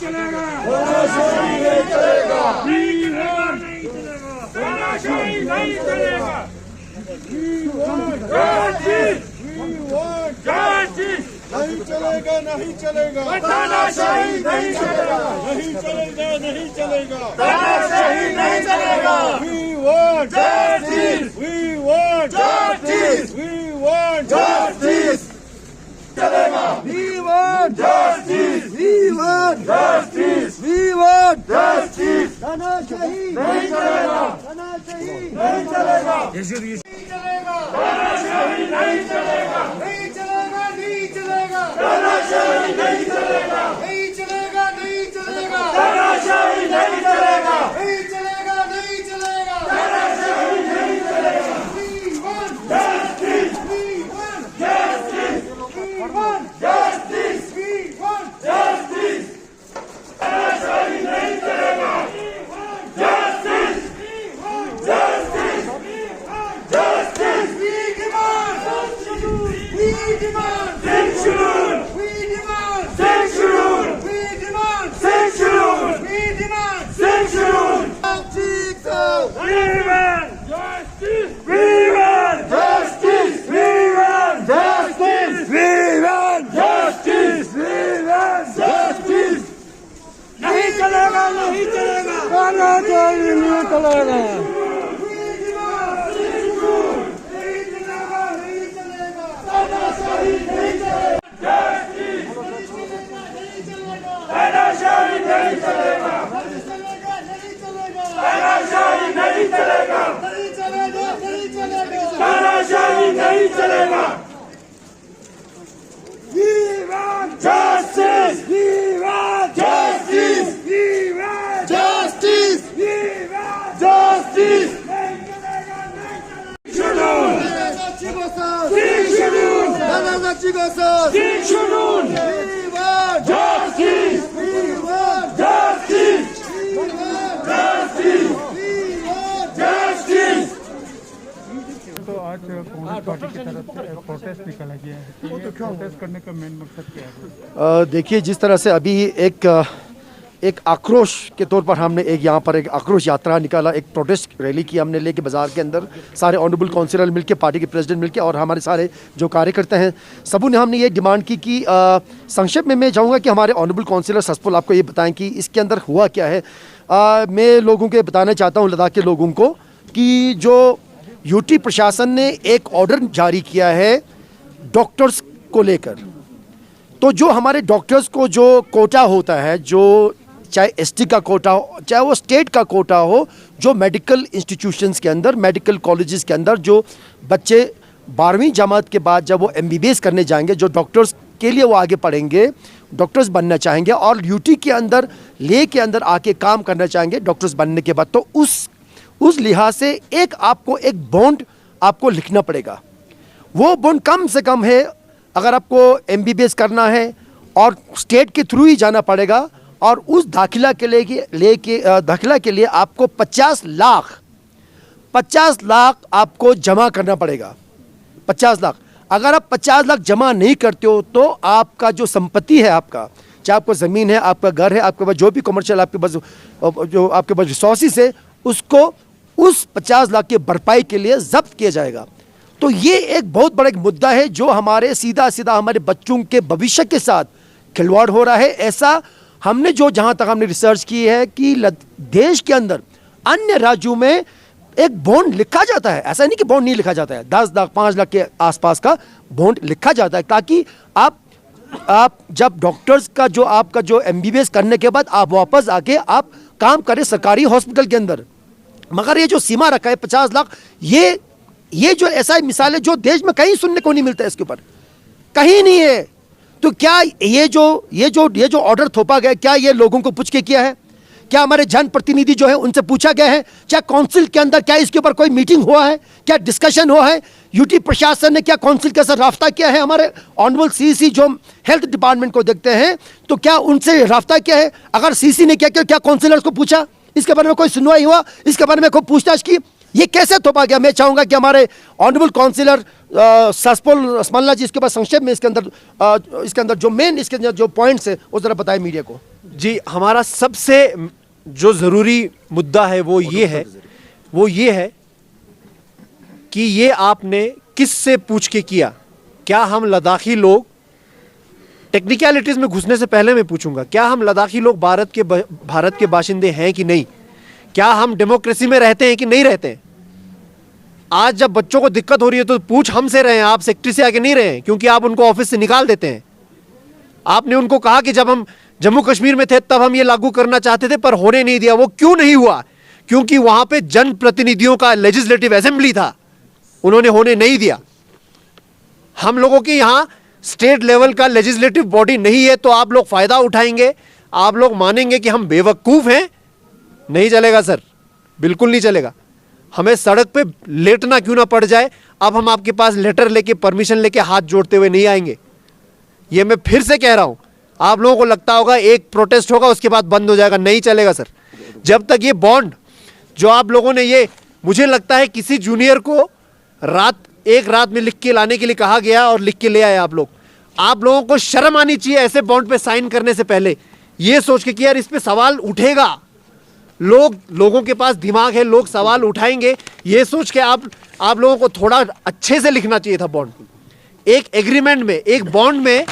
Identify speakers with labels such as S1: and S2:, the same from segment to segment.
S1: चलेगा,
S2: तानाशाही नहीं चलेगा,
S1: तानाशाही नहीं चलेगा।
S2: नहीं चलेगा, नहीं चलेगा,
S1: तानाशाही नहीं चलेगा,
S2: नहीं चलेगा, नहीं चलेगा,
S1: तानाशाही नहीं चलेगा।
S2: We want
S1: Justice!
S2: We want
S1: Justice!
S2: We want
S1: Justice! चलेगा,
S2: We want
S1: Justice!
S2: We want
S1: Justice!
S2: We want
S1: Justice!
S2: तानाशाही
S1: नहीं चलेगा,
S2: तानाशाही
S1: नहीं चलेगा,
S2: नहीं चलेगा,
S1: तानाशाही नहीं चलेगा,
S2: नहीं चलेगा, नहीं चलेगा,
S1: तानाशाही नहीं चलेगा,
S2: नहीं चलेगा, नहीं चलेगा,
S1: तानाशाही नहीं चलेगा,
S2: नहीं चलेगा, नहीं चलेगा,
S1: तानाशाही नहीं चलेगा।
S2: We want
S1: Justice!
S2: We want
S1: Justice!
S2: We want
S1: Justice!
S2: We want
S1: Justice! तानाशाही नहीं चलेगा। Justice! Justice! Justice!
S2: We demand We demand
S1: Censure!
S2: We demand
S1: Censure!
S2: We demand
S1: Censure!
S2: We demand
S1: Censure!
S2: Jesus!
S1: We want justice! We want justice! We want justice! We want justice! We want justice! नहीं चलेगा, नहीं चलेगा,
S2: तानाशाही नहीं चलेगा, We demand नहीं चलेगा, नहीं चलेगा,
S1: तानाशाही नहीं चलेगा, justice!
S2: नहीं चलेगा,
S1: तानाशाही नहीं चलेगा,
S2: नहीं चलेगा, नहीं चलेगा,
S1: तानाशाही नहीं चलेगा,
S2: नहीं चलेगा, नहीं चलेगा,
S1: तानाशाही नहीं चलेगा। We want justice! We want justice! We want
S2: Justice!
S1: We want justice! नहीं चलेगा, नहीं चलेगा। Censure! Censure!
S2: We want
S1: Justice!
S2: We want
S1: Justice!
S2: We want
S1: Justice!
S2: We want
S1: Justice!
S3: तो आज कांग्रेस पार्टी की तरफ से प्रोटेस्ट निकाला गया है, तो ये प्रोटेस्ट करने का मेन मकसद क्या है?
S4: देखिए, जिस तरह से अभी एक आक्रोश के तौर पर हमने यहाँ पर एक आक्रोश यात्रा निकाला, एक प्रोटेस्ट रैली की हमने लेके बाज़ार के अंदर सारे ऑनरेबल काउंसिलर मिलके, पार्टी के प्रेसिडेंट मिलके और हमारे सारे जो कार्यकर्ता हैं, सबों ने हमने ये डिमांड की कि संक्षेप में मैं चाहूँगा कि हमारे ऑनरेबल काउंसिलर सस्पुल आपको ये बताएं कि इसके अंदर हुआ क्या है। मैं लोगों के बताना चाहता हूँ, लद्दाख के लोगों को, कि जो यूटी प्रशासन ने एक ऑर्डर जारी किया है डॉक्टर्स को लेकर, तो जो हमारे डॉक्टर्स को जो कोटा होता है, जो चाहे एसटी का कोटा हो, चाहे वो स्टेट का कोटा हो, जो मेडिकल इंस्टीट्यूशंस के अंदर, मेडिकल कॉलेजेस के अंदर जो बच्चे 12वीं जमात के बाद जब वो एमबीबीएस करने जाएंगे, जो डॉक्टर्स के लिए वो आगे पढ़ेंगे, डॉक्टर्स बनना चाहेंगे और यूटी के अंदर के अंदर आके काम करना चाहेंगे डॉक्टर्स बनने के बाद, तो उस लिहाज से आपको एक बॉन्ड आपको लिखना पड़ेगा। वो बॉन्ड कम से कम है, अगर आपको एमबीबीएस करना है और स्टेट के थ्रू ही जाना पड़ेगा, और उस दाखिला के लिए आपको 50 लाख आपको जमा करना पड़ेगा। 50 लाख, अगर आप 50 लाख जमा नहीं करते हो तो आपका जो संपत्ति है, आपका चाहे आपको ज़मीन है, आपका घर है, आपके पास जो भी कमर्शियल आपके पास जो आपके पास रिसोर्सेज है, उसको उस 50 लाख की भरपाई के लिए जब्त किया जाएगा। तो ये एक बहुत बड़ा एक मुद्दा है जो हमारे सीधा हमारे बच्चों के भविष्य के साथ खिलवाड़ हो रहा है। ऐसा हमने जहां तक हमने रिसर्च की है कि देश के अंदर अन्य राज्यों में एक बॉन्ड लिखा जाता है, ऐसा नहीं कि बॉन्ड नहीं लिखा जाता है, 10 लाख 5 लाख के आसपास का बॉन्ड लिखा जाता है, ताकि आप जब डॉक्टर्स का जो आपका जो एमबीबीएस करने के बाद आप वापस आके आप काम करें सरकारी हॉस्पिटल के अंदर। मगर ये जो सीमा रखा है 50 लाख, ये जो ऐसा मिसाल है जो देश में कहीं सुनने को नहीं मिलता है, इसके ऊपर कहीं नहीं है। तो क्या ये जो ऑर्डर थोपा गया, क्या ये लोगों को पूछ के किया है? क्या हमारे जनप्रतिनिधि जो है उनसे पूछा गया है? क्या काउंसिल के अंदर क्या इसके ऊपर कोई मीटिंग हुआ है? क्या डिस्कशन हुआ है? यूटी प्रशासन ने क्या काउंसिल के साथ राब्ता किया है? हमारे ऑनरेबल सीसी जो हेल्थ डिपार्टमेंट को देखते हैं, तो क्या उनसे राब्ता किया है? अगर सीसी ने क्या काउंसिलर्स को पूछा? इसके बारे में कोई सुनवाई हुआ? इसके बारे में कोई पूछताछ की? ये कैसे थोपा गया? मैं चाहूंगा कि हमारे ऑनरेबल काउंसिलर ससपोल रसमल्ला जी इसके बाद संक्षेप में इसके अंदर जो मेन इसके अंदर जो पॉइंट्स है वो जरा बताएं मीडिया को।
S5: जी, हमारा सबसे जो ज़रूरी मुद्दा है वो ये है कि ये आपने किस से पूछ के किया? क्या हम लद्दाखी लोग, टेक्निकलिटीज़ में घुसने से पहले मैं पूछूंगा, क्या हम लद्दाखी लोग भारत के बाशिंदे हैं कि नहीं? क्या हम डेमोक्रेसी में रहते हैं कि नहीं रहते हैं? आज जब बच्चों को दिक्कत हो रही है तो पूछ हमसे रहे हैं, आप सेक्रेटरी से आगे नहीं रहे हैं, क्योंकि आप उनको ऑफिस से निकाल देते हैं। आपने उनको कहा कि जब हम जम्मू कश्मीर में थे तब हम ये लागू करना चाहते थे पर होने नहीं दिया। वो क्यों नहीं हुआ? क्योंकि वहां पे जनप्रतिनिधियों का लेजिस्लेटिव असेंबली था, उन्होंने होने नहीं दिया। हम लोगों के यहां स्टेट लेवल का लेजिस्लेटिव बॉडी नहीं है, तो आप लोग फायदा उठाएंगे, आप लोग मानेंगे कि हम बेवकूफ हैं। नहीं चलेगा सर, बिल्कुल नहीं चलेगा। हमें सड़क पे लेटना क्यों ना पड़ जाए, अब हम आपके पास लेटर लेके परमिशन लेके हाथ जोड़ते हुए नहीं आएंगे। ये मैं फिर से कह रहा हूं। आप लोगों को लगता होगा एक प्रोटेस्ट होगा उसके बाद बंद हो जाएगा, नहीं चलेगा सर। जब तक ये बॉन्ड जो आप लोगों ने, ये मुझे लगता है किसी जूनियर को एक रात में लिख के लाने के लिए कहा गया और लिख के ले आए आप लोग। आप लोगों को शर्म आनी चाहिए ऐसे बॉन्ड पे साइन करने से पहले ये सोच के कि यार इस पे सवाल उठेगा, लोगों के पास दिमाग है, लोग सवाल उठाएंगे, ये सोच के आप लोगों को थोड़ा अच्छे से लिखना चाहिए था बॉन्ड। एक एग्रीमेंट में, एक बॉन्ड में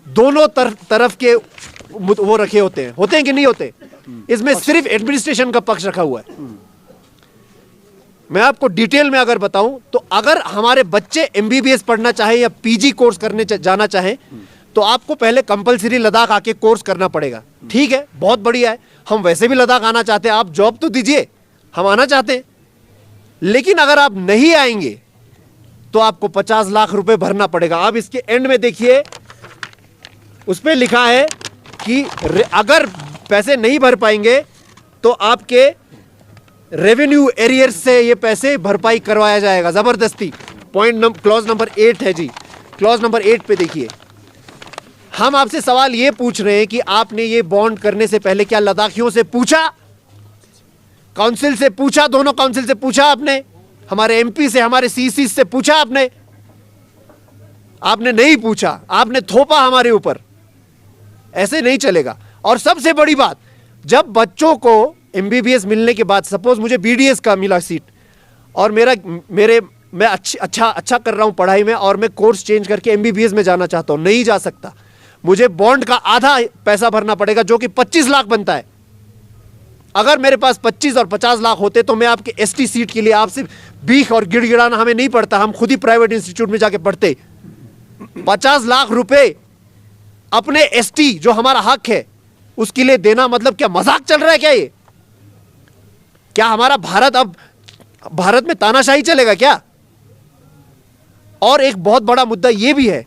S5: दोनों तरफ के वो रखे होते हैं कि नहीं होते? इसमें सिर्फ एडमिनिस्ट्रेशन का पक्ष रखा हुआ है। मैं आपको डिटेल में अगर बताऊं तो अगर हमारे बच्चे एमबीबीएस पढ़ना चाहे या पीजी कोर्स करने जाना चाहे तो आपको पहले कंपलसरी लद्दाख आके कोर्स करना पड़ेगा। ठीक है, बहुत बढ़िया है, हम वैसे भी लद्दाख आना चाहते हैं, आप जॉब तो दीजिए, हम आना चाहते हैं। लेकिन अगर आप नहीं आएंगे तो आपको 50 लाख रुपए भरना पड़ेगा। आप इसके एंड में देखिए, उस पर लिखा है कि अगर पैसे नहीं भर पाएंगे तो आपके रेवेन्यू एरियर्स से ये पैसे भरपाई करवाया जाएगा जबरदस्ती। क्लॉज नंबर 8 है जी, क्लॉज नंबर 8 पे देखिए। हम आपसे सवाल ये पूछ रहे हैं कि आपने ये बॉन्ड करने से पहले क्या लद्दाखियों से पूछा, काउंसिल से पूछा, दोनों काउंसिल से पूछा आपने, हमारे एमपी से, हमारे सीसी से पूछा आपने? आपने नहीं पूछा, आपने थोपा हमारे ऊपर। ऐसे नहीं चलेगा। और सबसे बड़ी बात, जब बच्चों को एमबीबीएस मिलने के बाद, सपोज मुझे बीडीएस का मिला सीट और मैं अच्छा कर रहा हूं पढ़ाई में और मैं कोर्स चेंज करके एमबीबीएस में जाना चाहता हूं, नहीं जा सकता। मुझे बॉन्ड का आधा पैसा भरना पड़ेगा जो कि 25 लाख बनता है। अगर मेरे पास 25 और 50 लाख होते तो मैं आपके एसटी सीट के लिए आपसे भीख और गिड़गिड़ाना हमें नहीं पड़ता, हम खुद ही प्राइवेट इंस्टीट्यूट में जाके पढ़ते। 50 लाख रुपए अपने एसटी जो हमारा हक है उसके लिए देना, मतलब क्या मजाक चल रहा है क्या? ये क्या हमारा भारत में तानाशाही चलेगा क्या? और एक बहुत बड़ा मुद्दा यह भी है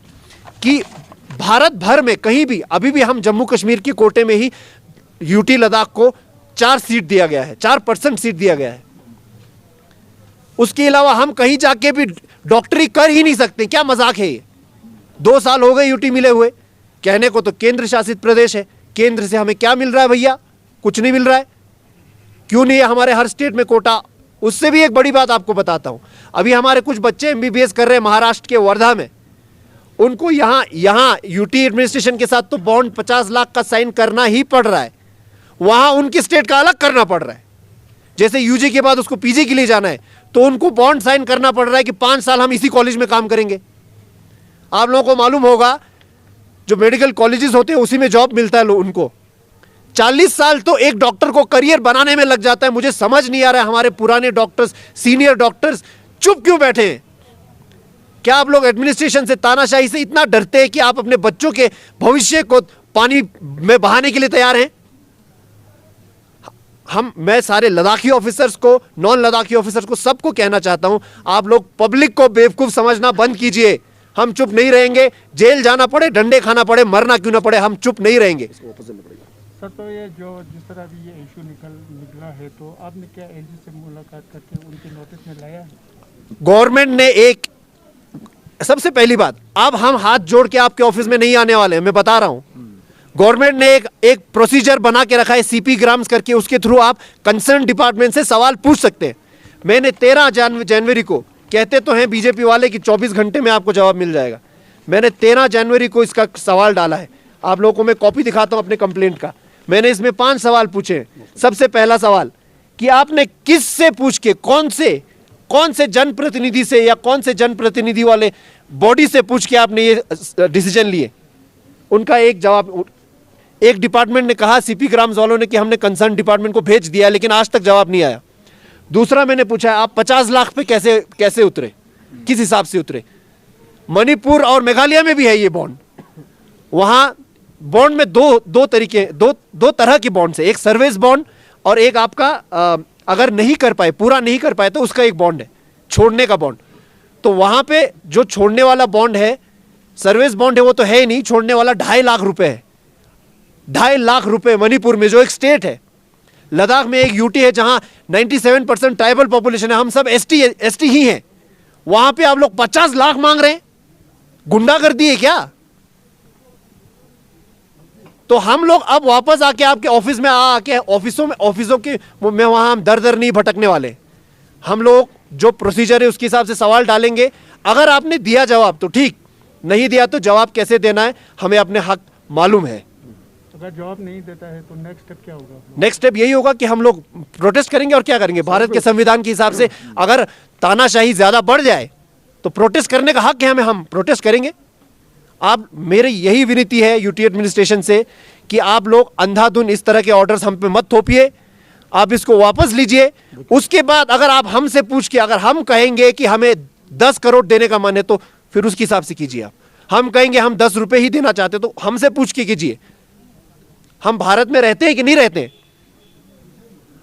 S5: कि भारत भर में कहीं भी अभी भी हम जम्मू कश्मीर के कोटे में ही यूटी लद्दाख को 4 सीट दिया गया है, 4% सीट दिया गया है। उसके अलावा हम कहीं जाके भी डॉक्टरी कर ही नहीं सकते। क्या मजाक है ये? 2 साल हो गए यूटी मिले हुए, कहने को तो केंद्र शासित प्रदेश है, केंद्र से हमें क्या मिल रहा है भैया? कुछ नहीं मिल रहा है। क्यों नहीं है हमारे हर स्टेट में कोटा? उससे भी एक बड़ी बात आपको बताता हूं, अभी हमारे कुछ बच्चे एमबीबीएस कर रहे हैं महाराष्ट्र के वर्धा में, उनको यहां यूटी एडमिनिस्ट्रेशन के साथ तो बॉन्ड 50 लाख का साइन करना ही पड़ रहा है, वहां उनकी स्टेट का अलग करना पड़ रहा है। जैसे यूजी के बाद उसको पीजी के लिए जाना है तो उनको बॉन्ड साइन करना पड़ रहा है कि 5 साल हम इसी कॉलेज में काम करेंगे। आप लोगों को मालूम होगा जो मेडिकल कॉलेजेस होते हैं उसी में जॉब मिलता है उनको। 40 साल तो एक डॉक्टर को करियर बनाने में लग जाता है। मुझे समझ नहीं आ रहा है हमारे पुराने डॉक्टर्स, सीनियर डॉक्टर्स चुप क्यों बैठे हैं? क्या आप लोग एडमिनिस्ट्रेशन से, तानाशाही से इतना डरते हैं कि आप अपने बच्चों के भविष्य को पानी में बहाने के लिए तैयार हैं? मैं सारे लद्दाखी ऑफिसर्स को, नॉन लद्दाखी ऑफिसर्स को, सबको कहना चाहता हूं, आप लोग पब्लिक को बेवकूफ समझना बंद कीजिए। हम चुप नहीं रहेंगे, जेल जाना पड़े, डंडे खाना पड़े, मरना क्यों ना पड़े, हम चुप नहीं रहेंगे।
S3: सर, तो ये जिस तरह अभी ये इशू निकला है, तो आपने क्या एलजी से मुलाकात करके उनके नोटिस में लाया है?
S5: गवर्नमेंट ने सबसे पहली बात, अब हम हाथ जोड़ के आपके ऑफिस में नहीं आने वाले हैं, मैं बता रहा हूं। गवर्नमेंट ने एक प्रोसीजर बना के रखा है, सीपी ग्राम्स करके, उसके थ्रू आप कंसर्न डिपार्टमेंट से सवाल पूछ सकते हैं। मैंने 13 जनवरी को, कहते तो हैं बीजेपी वाले कि 24 घंटे में आपको जवाब मिल जाएगा, मैंने 13 जनवरी को इसका सवाल डाला है। आप लोगों को मैं कॉपी दिखाता हूं अपने कंप्लेंट का। मैंने इसमें 5 सवाल पूछे हैं। सबसे पहला सवाल कि आपने किस से पूछ के, कौन से जनप्रतिनिधि से या कौन से जनप्रतिनिधि वाले बॉडी से पूछ के आपने ये डिसीजन लिए? उनका एक जवाब, एक डिपार्टमेंट ने कहा, सीपी ग्राम्स वालों ने, कि हमने कंसर्न डिपार्टमेंट को भेज दिया, लेकिन आज तक जवाब नहीं आया। दूसरा मैंने पूछा आप 50 लाख पे कैसे उतरे, किस हिसाब से उतरे? मणिपुर और मेघालय में भी है ये बॉन्ड। वहां बॉन्ड में दो तरह की बॉन्ड है, एक सर्विस बॉन्ड और एक आपका अगर नहीं कर पाए, पूरा नहीं कर पाए तो उसका एक बॉन्ड है, छोड़ने का बॉन्ड। तो वहां पे जो छोड़ने वाला बॉन्ड है, सर्विस बॉन्ड है, वो तो है ही नहीं, छोड़ने वाला 2.5 लाख रुपए है। 2.5 लाख रुपए मणिपुर में, जो एक स्टेट है। लद्दाख में एक यूटी है जहां 97% ट्राइबल पॉपुलेशन है, हम सब एसटी ही हैं। वहां पे आप लोग 50 लाख मांग रहे हैं, गुंडागर्दी है क्या? तो हम लोग अब वापस आके आपके ऑफिस में आके ऑफिसों के में वहां हम दर नहीं भटकने वाले। हम लोग जो प्रोसीजर है उसके हिसाब से सवाल डालेंगे। अगर आपने दिया जवाब तो ठीक, नहीं दिया तो जवाब कैसे देना है हमें अपने हक मालूम है।
S3: अगर जवाब नहीं देता है तो नेक्स्ट स्टेप क्या होगा?
S5: नेक्स्ट स्टेप यही होगा कि हम लोग प्रोटेस्ट करेंगे। और क्या करेंगे? भारत के संविधान के हिसाब से अगर तानाशाही ज्यादा बढ़ जाए तो प्रोटेस्ट करने का हक है हमें, हम प्रोटेस्ट करेंगे। आप, मेरी यही विनती है यूटी एडमिनिस्ट्रेशन से कि आप लोग अंधाधुन इस तरह के ऑर्डर्स हम पे मत थोपिए, आप इसको वापस लीजिए। उसके बाद अगर आप हमसे पूछ के, अगर हम कहेंगे कि हमें 10 करोड़ देने का मन है तो फिर उसके हिसाब से कीजिए। आप, हम कहेंगे हम 10 रुपए ही देना चाहते तो हमसे पूछ के कीजिए। हम भारत में रहते हैं कि नहीं रहते?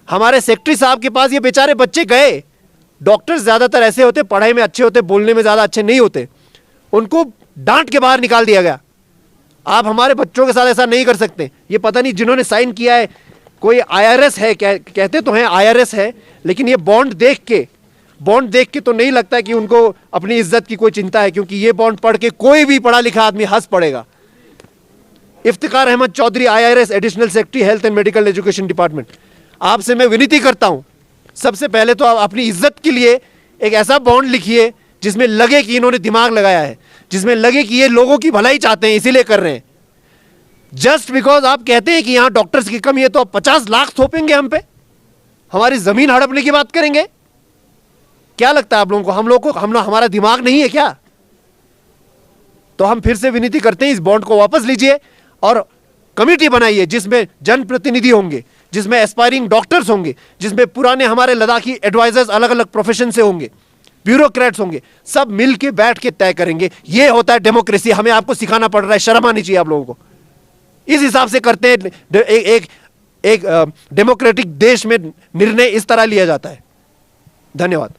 S5: हमारे सेक्रेटरी साहब के पास ये बेचारे बच्चे गए, डॉक्टर्स ज्यादातर ऐसे होते, पढ़ाई में अच्छे होते, बोलने में ज्यादा अच्छे नहीं होते, उनको डांट के बाहर निकाल दिया गया। आप हमारे बच्चों के साथ ऐसा नहीं कर सकते। ये पता नहीं जिन्होंने साइन किया है कोई IRS है, कहते तो हैं IRS है, लेकिन ये बॉन्ड देख के तो नहीं लगता कि उनको अपनी इज्जत की कोई चिंता है, क्योंकि ये बॉन्ड पढ़ के कोई भी पढ़ा लिखा आदमी हंस पड़ेगा। Iftikhar Ahmad Chaudhary, IRS additional secretary, health and medical education department, आपसे मैं विनती करता हूं, सबसे पहले तो आप अपनी इज्जत के लिए एक ऐसा बॉन्ड लिखिए जिसमें लगे कि इन्होंने दिमाग लगाया है, जिसमें लगे कि ये लोगों की भलाई चाहते हैं, इसीलिए कर रहे हैं। जस्ट बिकॉज आप कहते हैं कि यहां डॉक्टर्स की कमी है तो आप 50 लाख थोपेंगे हम पे, हमारी जमीन हड़पने की बात करेंगे? क्या लगता है आप लोगों को हमारा दिमाग नहीं है क्या? तो हम फिर से विनती करते हैं, इस बॉन्ड को वापस लीजिए और कमेटी बनाइए जिसमें जनप्रतिनिधि होंगे, जिसमें एस्पायरिंग डॉक्टर्स होंगे, जिसमें पुराने हमारे लद्दाखी एडवाइजर्स अलग अलग प्रोफेशन से होंगे, ब्यूरोक्रेट्स होंगे, सब मिल के बैठ के तय करेंगे। ये होता है डेमोक्रेसी। हमें आपको सिखाना पड़ रहा है, शर्म आनी चाहिए आप लोगों को। इस हिसाब से करते हैं, एक डेमोक्रेटिक देश में निर्णय इस तरह लिया जाता है। धन्यवाद।